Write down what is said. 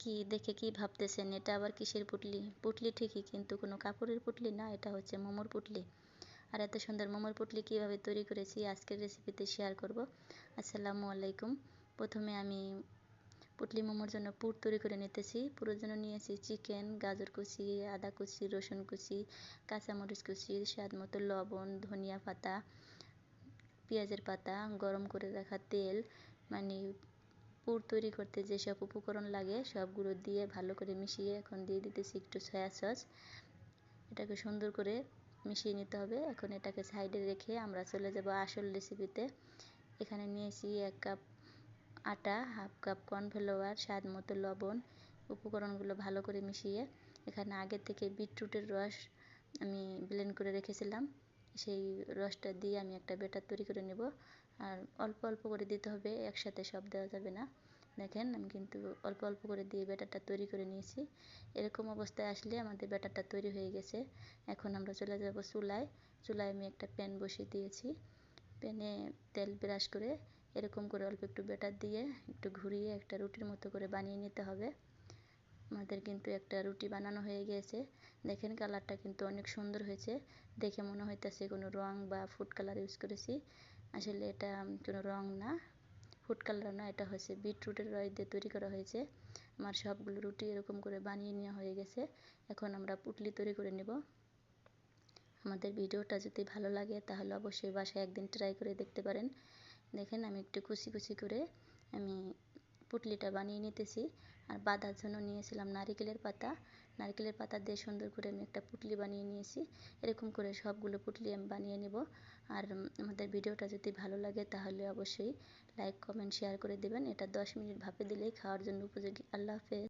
কি দেখে কি ভাবতেছেন এটা আবার কিসের পুটলি? পুটলি ঠিকই, কিন্তু কোনো কাপড়ের পুটলি না, এটা হচ্ছে মোমোর পুটলি। আর এত সুন্দর মোমোর পুটলি কীভাবে তৈরি করেছি আজকের রেসিপিতে শেয়ার করব। আসসালামু আলাইকুম। প্রথমে আমি পুটলি মোমোর জন্য পুর তৈরি করে নিতেছি। পুরের জন্য নিয়েছি চিকেন, গাজর কুচি, আদা কুচি, রসুন কুচি, কাঁচামরিচ কুচি, স্বাদ মতো লবণ, ধনিয়া পাতা, পেঁয়াজের পাতা, গরম করে রাখা তেল, মানে পুর তৈরি করতে যেসব উপকরণ লাগে সবগুলো দিয়ে ভালো করে মিশিয়ে এখন দিয়ে দিতেছি একটু সয়া সস। এটাকে সুন্দর করে মিশিয়ে নিতে হবে। এখন এটাকে সাইডে রেখে আমরা চলে যাব আসল রেসিপিতে। এখানে নিয়েছি 1 কাপ আটা, হাফ কাপ কর্নফ্লাওয়ার, স্বাদ মতো লবণ। উপকরণগুলো ভালো করে মিশিয়ে এখানে আগে থেকে বিটরুটের রস আমি ব্লেন্ড করে রেখেছিলাম, সেই রসটা দিয়ে আমি একটা ব্যাটার তৈরি করে নেব। আর অল্প অল্প করে দিতে হবে, একসাথে সব দেওয়া যাবে না। দেখেন আমি কিন্তু অল্প অল্প করে দিয়ে ব্যাটারটা তৈরি করে নিয়েছি। এরকম অবস্থায় আসলে আমাদের ব্যাটারটা তৈরি হয়ে গেছে। এখন আমরা চলে যাব চুলায়। চুলায় আমি একটা প্যান বসিয়ে দিয়েছি। প্যানে তেল ব্রাশ করে এরকম করে অল্প একটু ব্যাটার দিয়ে একটু ঘুরিয়ে একটা রুটির মতো করে বানিয়ে নিতে হবে। আমাদের কিন্তু একটা রুটি বানানো হয়ে গিয়েছে। দেখেন কালারটা কিন্তু অনেক সুন্দর হয়েছে। দেখে মনে হইতেছে কোনো রং বা ফুড কালার ইউজ করেছি, আসলে এটা কোনো রং না, ফুড কালার না, এটা হচ্ছে বিটরুটের রস দিয়ে তৈরি করা হয়েছে। আমার সবগুলো রুটি এরকম করে বানিয়ে নেওয়া হয়ে গেছে। এখন আমরা পুটলি তৈরি করে নেব। আমাদের ভিডিওটা যদি ভালো লাগে তাহলে অবশ্যই বাসায় একদিন ট্রাই করে দেখতে পারেন। দেখেন আমি একটু কুচি কুচি করে আমি পুটলিটা বানিয়ে নিতেছি। আর বাঁধার জন্য নিয়েছিলাম নারিকেলের পাতা। নারকেলের পাতা দিয়ে সুন্দর করে আমি একটা পুটলি বানিয়ে নিয়েছি। এরকম করে সবগুলো পুটলি আমি বানিয়ে নেব। আর আমাদের ভিডিওটা যদি ভালো লাগে তাহলে অবশ্যই লাইক, কমেন্ট, শেয়ার করে দেবেন। এটা 10 মিনিট ভাপে দিলেই খাওয়ার জন্য উপযোগী। আল্লাহ হাফেজ।